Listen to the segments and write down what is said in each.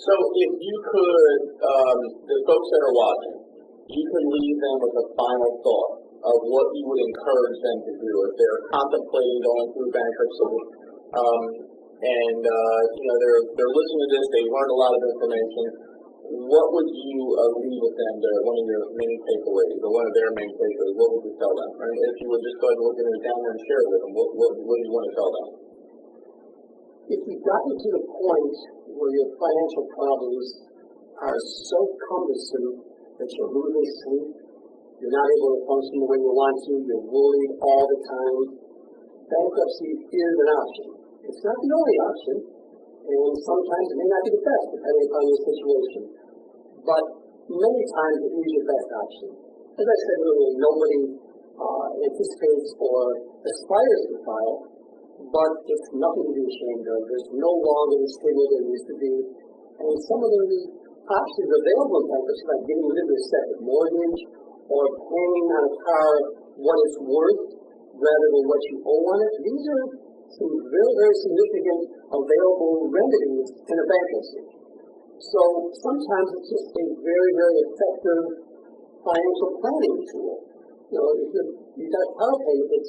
So if you could, the folks that are watching, you could leave them with a final thought of what you would encourage them to do if they're contemplating going through bankruptcy, and they're listening to this, they learned a lot of information. What would you leave with them? One of your main takeaways, or one of their main takeaways? What would you tell them? Right? If you would just go ahead and look at it down there and share it with them, what do you want to tell them? If you've gotten to the point where your financial problems are so cumbersome that you're losing sleep, you're not able to function the way you want to, you're worried all the time, bankruptcy is an option. It's not the only option, and sometimes it may not be the best, depending upon your situation. But many times it is your best option. As I said earlier, nobody anticipates or aspires to file, but it's nothing to be ashamed of. There's no longer the stigma there used to be. And some of the options available in bankruptcy, like getting rid of your second mortgage or paying on a car what it's worth rather than what you owe on it, these are some very, very significant available remedies in a bankruptcy. So sometimes it's just a very, very effective financial planning tool. If you've got car payment,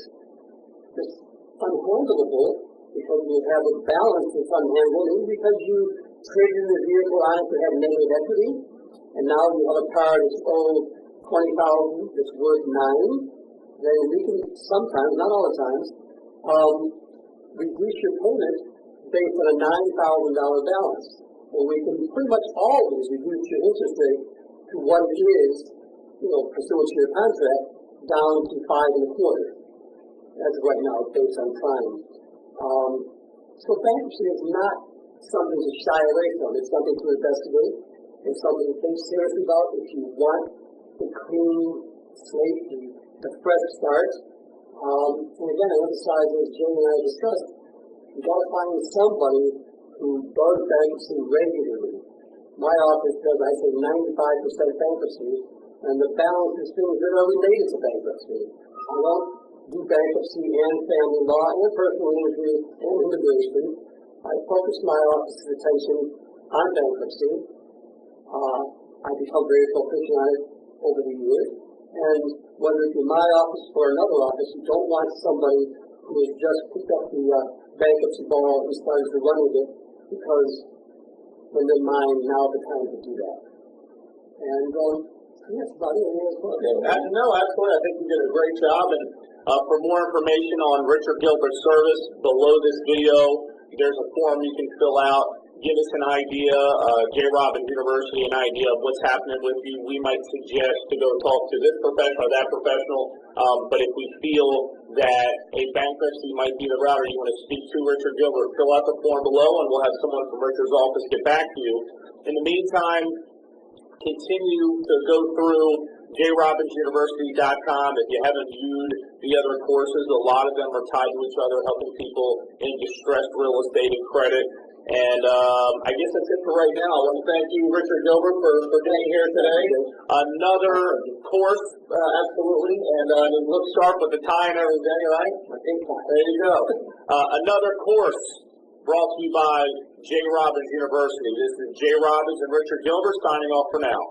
it's unhandleable because you have a balance that's unhandleable because you traded the vehicle on it to have negative equity, and now you have a car that's owed $20,000 that's worth $9,000. Then we can sometimes, not all the times, reduce your payment based on a $9,000 balance. Well, we can pretty much always reduce your interest rate to what it is, pursuant to your contract, down to 5.25. That's right now based on prime. So bankruptcy is not something to shy away from. It's something to investigate. It's something to think seriously about if you want a clean slate, a fresh start. And again, I emphasize, as Jim and I discussed, you've got to find somebody who does bankruptcy regularly. My office does, I say, 95% bankruptcy, and the balance is things that are related to bankruptcy. I don't do bankruptcy and family law and personal injury and immigration. I focus my office's attention on bankruptcy. I've become very proficient on it over the years. And whether it's in my office or another office, you don't want somebody who has just picked up the bankruptcy ball and started to run with it, because when they're mine, now's the time to do that. And that's about it. No, absolutely. I think you did a great job. And for more information on Richard Gilbert's service, below this video, there's a form you can fill out. Give us an idea, J. Robbins University, an idea of what's happening with you. We might suggest to go talk to this professional or that professional, but if we feel that a bankruptcy might be the route, or you want to speak to Richard Gilbert, fill out the form below, and we'll have someone from Richard's office get back to you. In the meantime, continue to go through jrobinsuniversity.com. If you haven't viewed the other courses, a lot of them are tied to each other, helping people in distressed real estate and credit. And I guess that's it for right now. I want to thank you, Richard Gilbert, for being here today. Another course, absolutely, and it looks sharp with the tie and everything, right? There you go. Another course brought to you by J. Robbins University. This is J. Robbins and Richard Gilbert signing off for now.